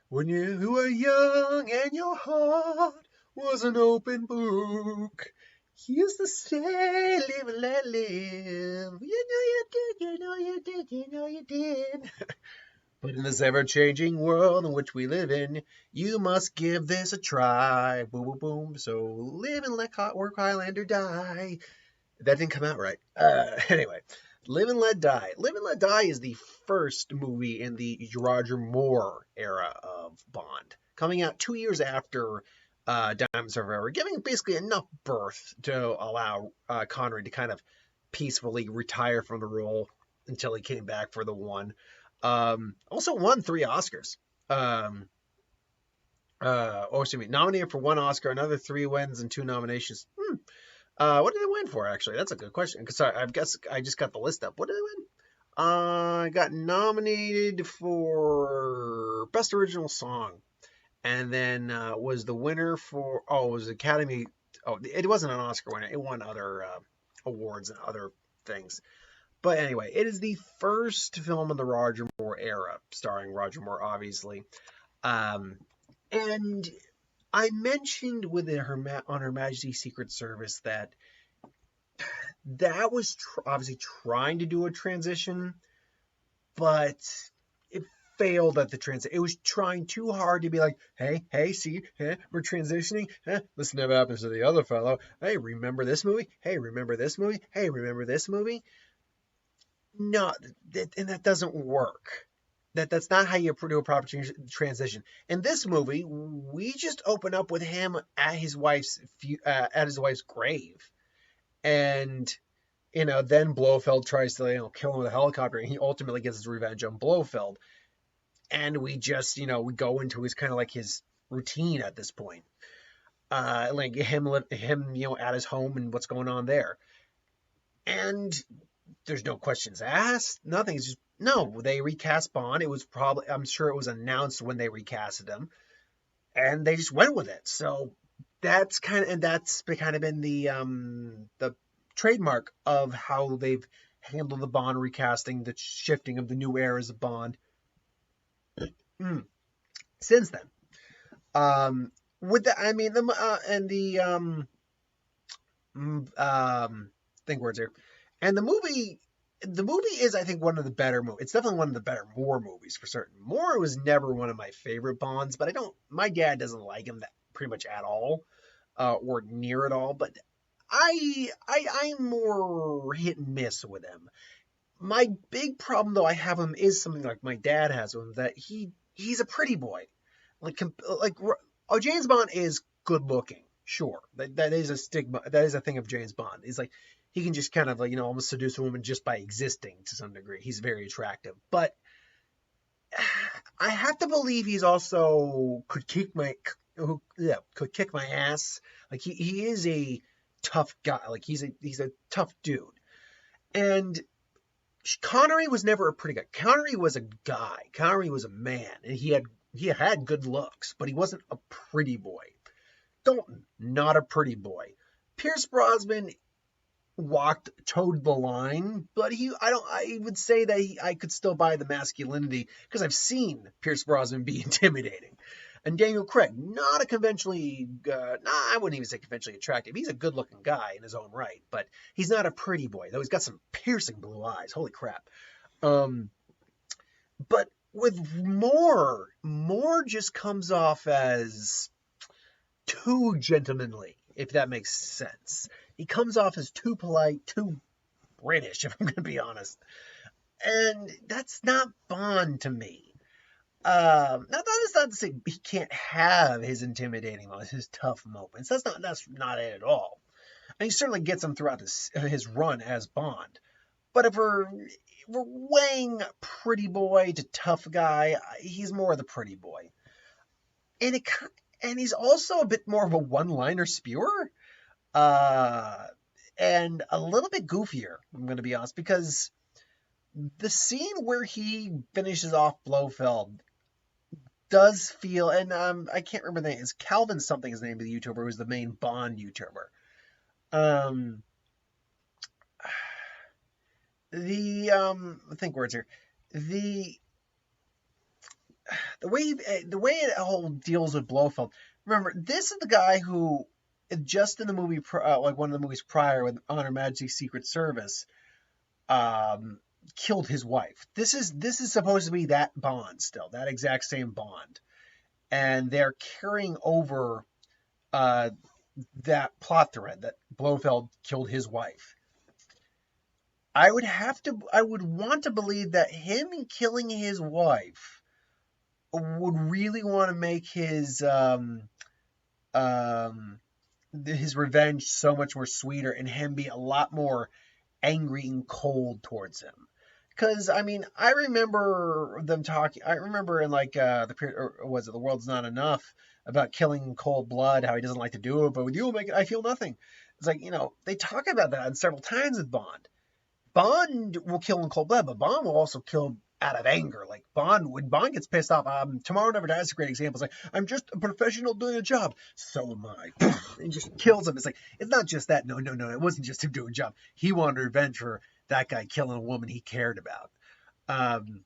When you were young and your heart was an open book, you used to say, live and let live. You know you did, you know you did, you know you did. But in this ever changing world in which we live in, you must give this a try. Boom, boom, boom. So live and let work Highlander die. That didn't come out right. Anyway, Live and Let Die. Live and Let Die is the first movie in the Roger Moore era of Bond, coming out 2 years after Diamonds Are Forever, giving basically enough birth to allow Connery to kind of peacefully retire from the role until he came back for the one. Also won 3 Oscars. Excuse me, nominated for 1 Oscar, another 3 wins and 2 nominations. What did they win for, actually? That's a good question. Sorry, I guess I just got the list up. What did they win? I got nominated for Best Original Song, and then was the winner for, it was Academy. Oh, it wasn't an Oscar winner. It won other awards and other things. But anyway, it is the first film in the Roger Moore era, starring Roger Moore, obviously. Um, and I mentioned on Her Majesty's Secret Service that was obviously trying to do a transition, but it failed at the transition. It was trying too hard to be like, hey, see, we're transitioning. Listen to what happens to the other fellow. Hey, remember this movie? Hey, remember this movie? Hey, remember this movie? No, and that doesn't work. That's not how you do a proper transition. In this movie, we just open up with him at his wife's grave, and then Blofeld tries to kill him with a helicopter, and he ultimately gets his revenge on Blofeld. And we just we go into his kind of like his routine at this point, like him at his home and what's going on there, and there's no questions asked, nothing. It's just no. They recast Bond. It was probably, I'm sure it was announced when they recasted him, and they just went with it. So that's kind of been the trademark of how they've handled the Bond recasting, the shifting of the new eras of Bond since then. With the, I mean, think words here, and the movie is, I think, one of the better movies. It's definitely one of the better Moore movies for certain. Moore was never one of my favorite Bonds, but my dad doesn't like him that pretty much at all, or near it all. But I'm more hit and miss with him. My big problem, though, I have him is something like my dad has with him, that he's a pretty boy. Like James Bond is good looking, sure. That is a stigma. That is a thing of James Bond. He's like, he can just kind of like almost seduce a woman just by existing to some degree. He's very attractive, but I have to believe he's also could kick my ass. Like he is a tough guy. Like he's a tough dude. And Connery was never a pretty guy. Connery was a guy. Connery was a man, and he had good looks, but he wasn't a pretty boy. Dalton, not a pretty boy. Pierce Brosnan towed the line, but I would say that I could still buy the masculinity because I've seen Pierce Brosnan be intimidating. And Daniel Craig, not a conventionally, I wouldn't even say conventionally attractive. He's a good looking guy in his own right, but he's not a pretty boy, though he's got some piercing blue eyes. Holy crap. Um, but with Moore just comes off as too gentlemanly, if that makes sense. He comes off as too polite, too British, if I'm going to be honest. And that's not Bond to me. That's not to say he can't have his intimidating moments, his tough moments. That's not it at all. And he certainly gets them throughout his run as Bond. But if we're weighing pretty boy to tough guy, he's more the pretty boy. And he's also a bit more of a one-liner spewer. And a little bit goofier, I'm going to be honest, because the scene where he finishes off Blofeld does feel, and I can't remember the name. It's Calvin something is the name of the YouTuber who's the main Bond YouTuber. I think words here. the way it all deals with Blofeld. Remember, this is the guy who just in the movie, like one of the movies prior with On Her Majesty's Secret Service, um, killed his wife. This is supposed to be that Bond still, that exact same Bond, and they're carrying over uh, that plot thread that Blofeld killed his wife. I would want to believe that him killing his wife would really want to make um, his revenge so much more sweeter and him be a lot more angry and cold towards him. Because I mean, I remember them talking. I remember in like the period, or was it The World's Not Enough, about killing in cold blood, how he doesn't like to do it, but with you, make it, I feel nothing. It's like they talk about that several times with Bond. Bond will kill in cold blood, but Bond will also kill out of anger. Like when Bond gets pissed off, Tomorrow Never Dies is a great example. It's like, I'm just a professional doing a job. So am I. And just kills him. It's like, it's not just that. No. It wasn't just him doing a job. He wanted revenge for that guy killing a woman he cared about. Um,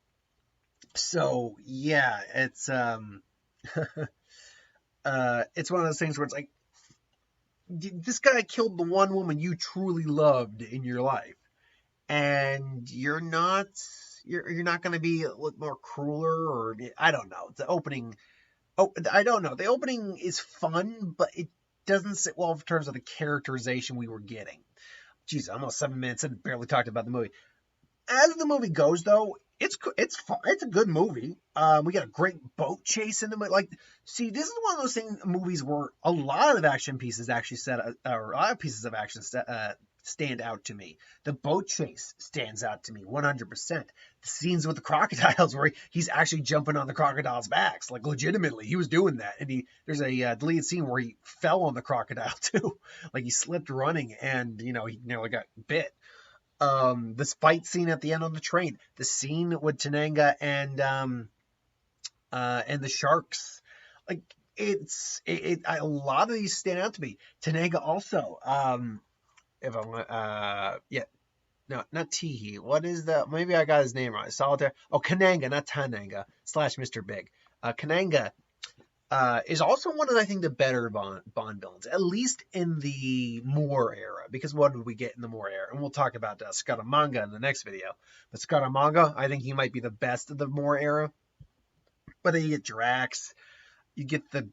so yeah, it's one of those things where it's like, this guy killed the one woman you truly loved in your life, and you're not going to be a little more crueler, or I don't know. The opening, I don't know. The opening is fun, but it doesn't sit well in terms of the characterization we were getting. Jeez, almost 7 minutes and barely talked about the movie. As the movie goes, though, it's fun. It's a good movie. We got a great boat chase in the movie. Like, see, this is one of those movies where a lot of action pieces actually or a lot of pieces of action stand out to me. The boat chase stands out to me 100%. The scenes with the crocodiles where he's actually jumping on the crocodiles' backs, like legitimately, he was doing that. And there's a deleted scene where he fell on the crocodile too, like he slipped running, and he nearly got bit. This fight scene at the end on the train, the scene with Tenenga and the sharks, like a lot of these stand out to me. Tenenga also, if I'm yeah, no, not Teehee. What is the? Maybe I got his name wrong. Solitaire. Oh, Kananga, not Tananga / Mr. Big. Kananga is also one of, I think, the better Bond villains, at least in the Moore era. Because what did we get in the Moore era? And we'll talk about Scaramanga in the next video. But Scaramanga, I think he might be the best of the Moore era. But then you get Drax, you get the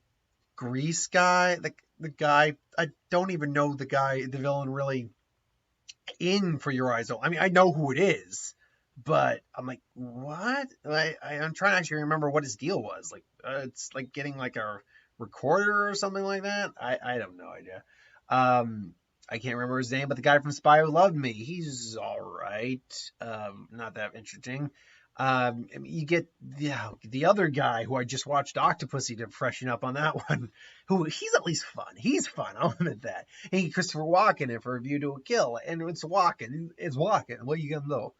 Grease guy, the guy, I don't even know the villain really in For Your Eyes Only. I mean, I know who it is, but I'm like, what? I'm trying to actually remember what his deal was. Like, it's like getting like a recorder or something like that. I have no idea. I can't remember his name, but the guy from Spy Who Loved Me, he's all right. Not that interesting. You get the other guy who I just watched Octopussy to freshen up on that one, who he's at least fun. He's fun, I'll admit that. And Christopher Walken in For a View to a Kill, and it's Walken. What are you gonna do?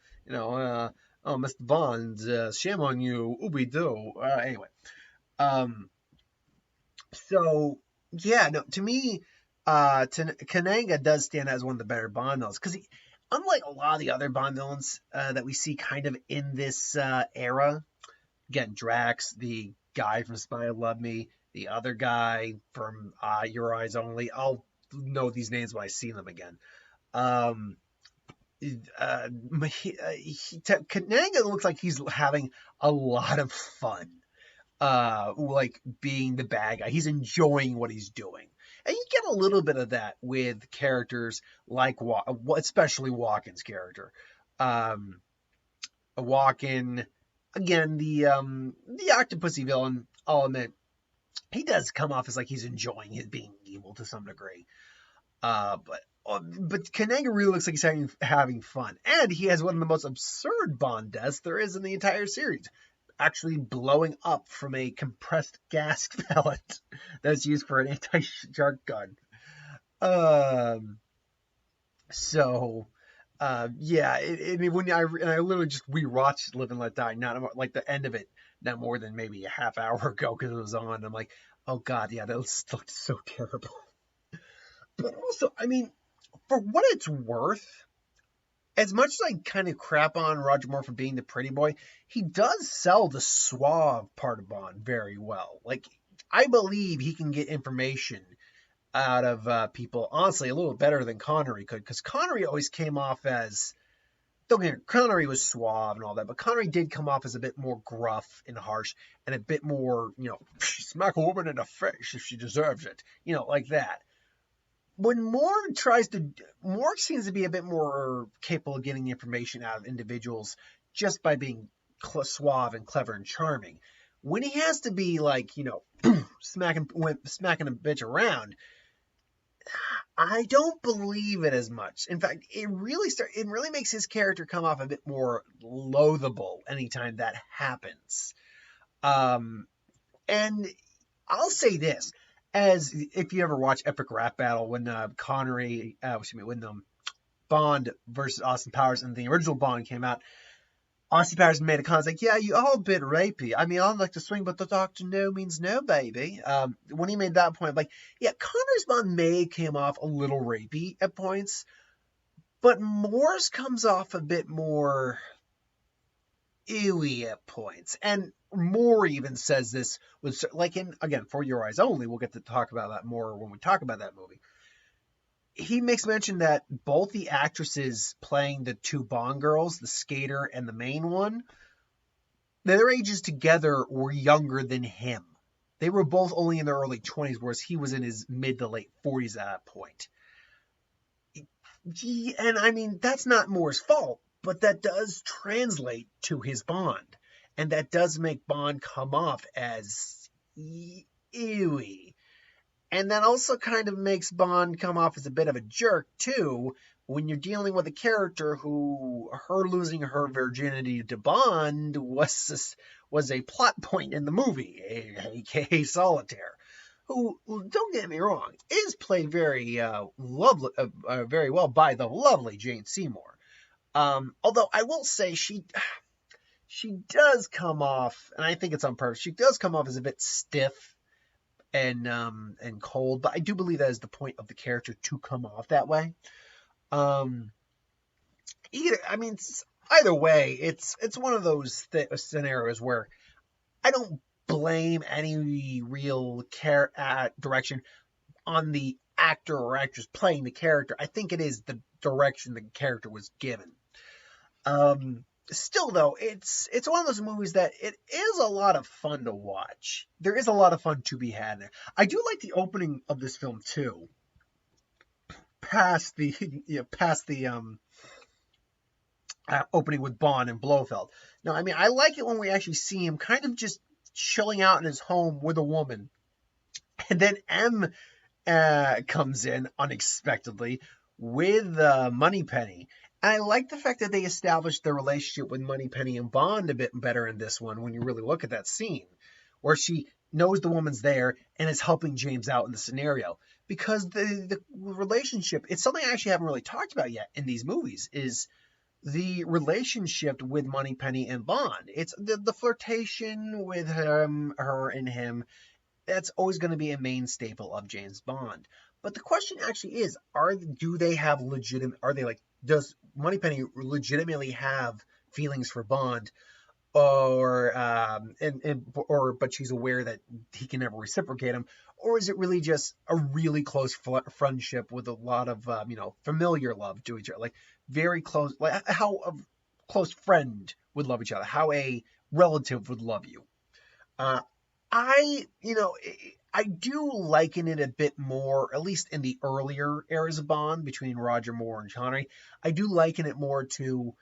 Oh, Mr. Bond, shame on you, ooby doo. Anyway, so yeah, no, to me, Kananga does stand out as one of the better Bond villains because unlike a lot of the other Bond villains that we see kind of in this era, again, Drax, the guy from Spy Who Loved Me, the other guy from Your Eyes Only, I'll know these names when I see them again. Kananga looks like he's having a lot of fun, like being the bad guy. He's enjoying what he's doing. And you get a little bit of that with characters like, especially Walken's character. Walken, again, the Octopussy villain, I'll admit, he does come off as like he's enjoying his being evil to some degree. But Kananga really looks like he's having fun. And he has one of the most absurd Bond deaths there is in the entire series. Actually blowing up from a compressed gas pellet that's used for an anti-shark gun. Yeah, when I literally just rewatched Live and Let Die, not like the end of it, not more than maybe a half hour ago because it was on. I'm like, oh god, yeah, that looked so terrible. But also, I mean, for what it's worth, as much as I kind of crap on Roger Moore for being the pretty boy, he does sell the suave part of Bond very well. Like, I believe he can get information out of people, honestly, a little better than Connery could, because Connery always came off as, don't get me, Connery was suave and all that, but Connery did come off as a bit more gruff and harsh and a bit more, smack a woman in the face if she deserves it, like that. When Moore seems to be a bit more capable of getting the information out of individuals just by being suave and clever and charming. When he has to be like, smacking a bitch around, I don't believe it as much. In fact, it really makes his character come off a bit more loathable anytime that happens. And I'll say this, as if you ever watch Epic Rap Battle when when Bond versus Austin Powers and the original Bond came out, Austin Powers made a comment like, yeah, you are a bit rapey. I mean, I'd like to swing, but the doctor no means no, baby. When he made that point, like, yeah, Connor's Bond may came off a little rapey at points, but Moore's comes off a bit more ewy at points. And Moore even says this with, like, again, For Your Eyes Only, we'll get to talk about that more when we talk about that movie. He makes mention that both the actresses playing the two Bond girls, the skater and the main one, their ages together were younger than him. They were both only in their early 20s, whereas he was in his mid to late 40s at that point. And I mean, that's not Moore's fault, but that does translate to his Bond. And that does make Bond come off as ewy. And that also kind of makes Bond come off as a bit of a jerk, too, when you're dealing with a character who, her losing her virginity to Bond was a plot point in the movie, a.k.a. Solitaire, who, don't get me wrong, is played very very well by the lovely Jane Seymour. Although I will say she does come off, and I think it's on purpose, she does come off as a bit stiff and cold, but I do believe that is the point of the character to come off that way. Either way, it's one of those scenarios where I don't blame any real direction on the actor or actress playing the character. I think it is the direction the character was given. Still, though, it's one of those movies that it is a lot of fun to watch. There is a lot of fun to be had there. I do like the opening of this film too. Past the opening with Bond and Blofeld. Now, I mean, I like it when we actually see him kind of just chilling out in his home with a woman, and then M comes in unexpectedly with Moneypenny. And I like the fact that they established their relationship with Moneypenny and Bond a bit better in this one when you really look at that scene, where she knows the woman's there and is helping James out in the scenario. Because the relationship, it's something I actually haven't really talked about yet in these movies, is the relationship with Moneypenny and Bond. It's the flirtation with her and him. That's always going to be a main staple of James Bond. But the question actually is, does Moneypenny legitimately have feelings for Bond, but she's aware that he can never reciprocate them, or is it really just a really close friendship with a lot of familiar love to each other, like very close, like how a close friend would love each other, how a relative would love you. I do liken it a bit more, at least in the earlier eras of Bond, between Roger Moore and Connery. I do liken it more to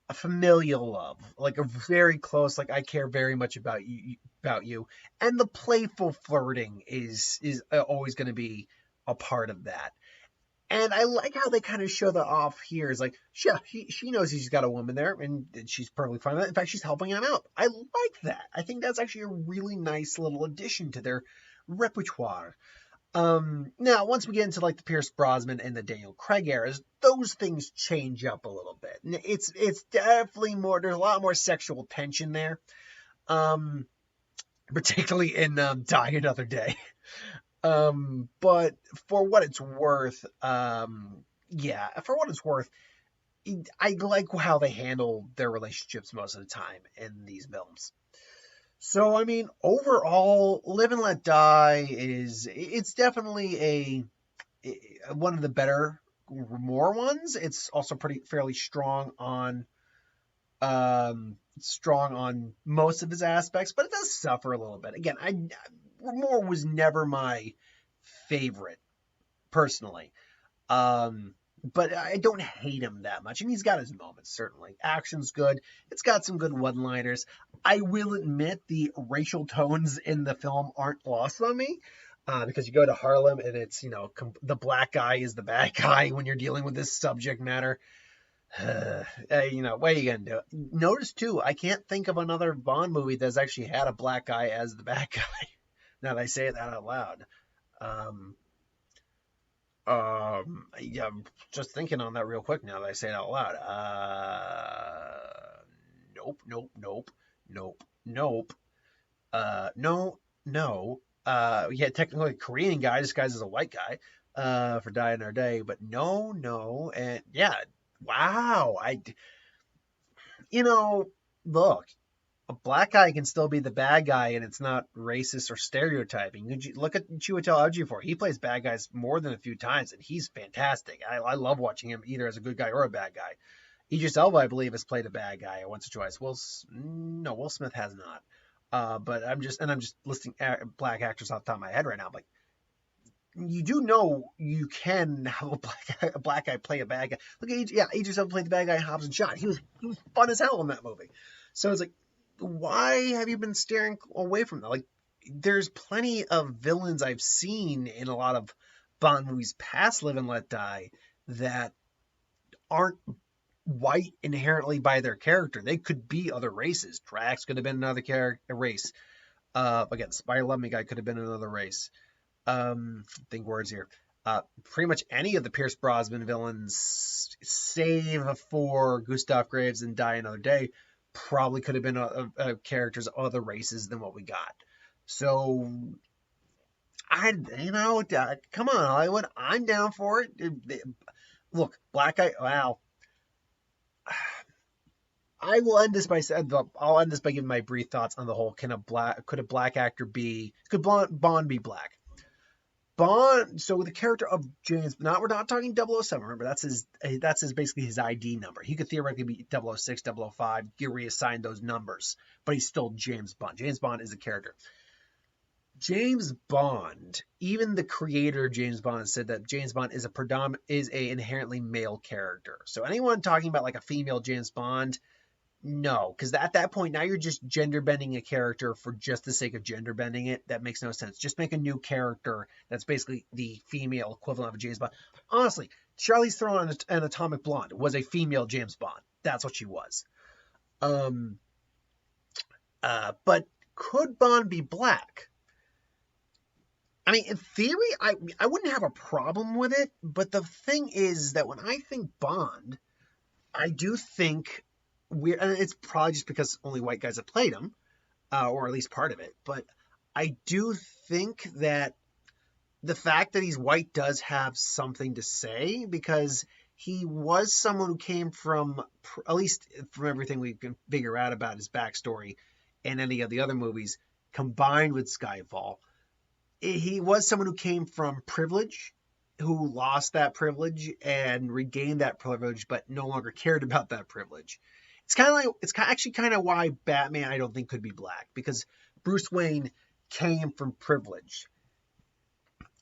a familial love, like a very close, like I care very much about you, and the playful flirting is always going to be a part of that. And I like how they kind of show that off here. Is like, yeah, she knows he's got a woman there, and she's perfectly fine with that. In fact, she's helping him out. I like that. I think that's actually a really nice little addition to their repertoire. Now, once we get into like the Pierce Brosnan and the Daniel Craig eras, those things change up a little bit. It's definitely more. There's a lot more sexual tension there, particularly in Die Another Day. But for what it's worth, I like how they handle their relationships most of the time in these films. So, I mean, overall, Live and Let Die it's definitely one of the better, more ones. It's also pretty fairly strong on most of his aspects, but it does suffer a little bit. Again, Moore was never my favorite personally. But I don't hate him that much, and he's got his moments, certainly. Action's good. It's got some good one-liners. I will admit the racial tones in the film aren't lost on me, because you go to Harlem and it's, the black guy is the bad guy when you're dealing with this subject matter. What are you going to do? Notice, too, I can't think of another Bond movie that's actually had a black guy as the bad guy, now that I say that out loud. Um, yeah, I'm just thinking on that real quick now that I say it out loud. Nope, nope, nope, nope, nope. No, no. Yeah, technically a Korean guy disguised as a white guy, for Die Another Day, but no, no, and yeah, wow. You know, look, a black guy can still be the bad guy and it's not racist or stereotyping. You look at Chiwetel Ejiofor. He plays bad guys more than a few times and he's fantastic. I love watching him either as a good guy or a bad guy. Idris Elba, I believe, has played a bad guy once or twice. No, Will Smith has not. But I'm just listing black actors off the top of my head right now. Like, you do know you can have a black guy play a bad guy. Look at Idris Elba played the bad guy in Hobbs and Shaw. He was fun as hell in that movie. So it's like, why have you been staring away from that? Like, there's plenty of villains I've seen in a lot of Bond movies past Live and Let Die that aren't white inherently by their character. They could be other races. Drax could have been another race. Again, Spy Love Me guy could have been another race. Think words here. Pretty much any of the Pierce Brosnan villains, save for Gustav Graves and Die Another Day, probably could have been characters of other races than what we got. So, come on, Hollywood, I'm down for it. Look, black guy. Wow. I'll end this by giving my brief thoughts on the whole. Could a black actor could Bond be black? Bond, so the character of James, we're not talking 007, remember, that's his basically his ID number. He could theoretically be 006, 005, get reassigned those numbers, but he's still James Bond. James Bond is a character. James Bond, even the creator of James Bond said that James Bond is a inherently male character. So anyone talking about like a female James Bond, no, because at that point now you're just gender bending a character for just the sake of gender bending it. That makes no sense. Just make a new character that's basically the female equivalent of a James Bond. Honestly, Charlize Theron in Atomic Blonde was a female James Bond. That's what she was. But could Bond be black? I mean, in theory, I wouldn't have a problem with it. But the thing is that when I think Bond, I do think and it's probably just because only white guys have played him, or at least part of it. But I do think that the fact that he's white does have something to say, because he was someone who came from, at least from everything we can figure out about his backstory and any of the other movies, combined with Skyfall, he was someone who came from privilege, who lost that privilege and regained that privilege, but no longer cared about that privilege. It's actually kind of why Batman, I don't think, could be black, because Bruce Wayne came from privilege,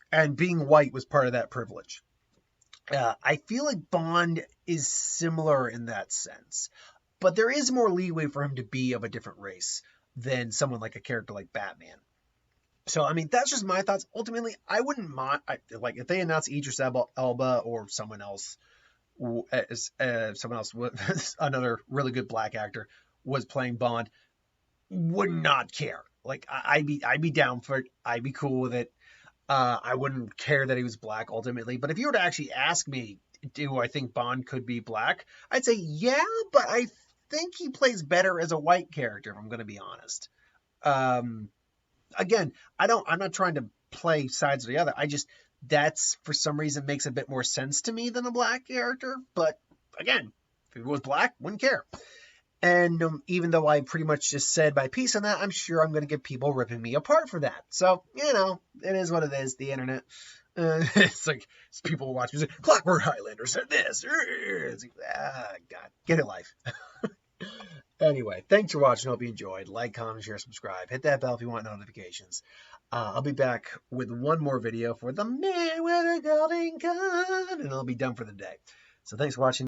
and being white was part of that privilege. I feel like Bond is similar in that sense, but there is more leeway for him to be of a different race than someone like a character like Batman. So, I mean, that's just my thoughts. Ultimately, I wouldn't mind, like, if they announce Idris Elba or someone else, another really good black actor was playing Bond, would not care. Like, I'd be down for it. I'd be cool with it. I wouldn't care that he was black ultimately. But if you were to actually ask me, do I think Bond could be black? I'd say yeah, but I think he plays better as a white character, if I'm going to be honest. Again, I'm not trying to play sides of the other. That's for some reason makes a bit more sense to me than a black character. But again, If it was black, wouldn't care. And even though I pretty much just said my piece on that, I'm sure I'm going to get people ripping me apart for that. So, it is what it is, the internet. It's like people watch me say, Clockwork Highlander said this. It's like, God, get a life. Anyway, thanks for watching. Hope you enjoyed. Like, comment, share, subscribe. Hit that bell if you want notifications. I'll be back with one more video for the man with a golden gun, and I'll be done for the day. So thanks for watching.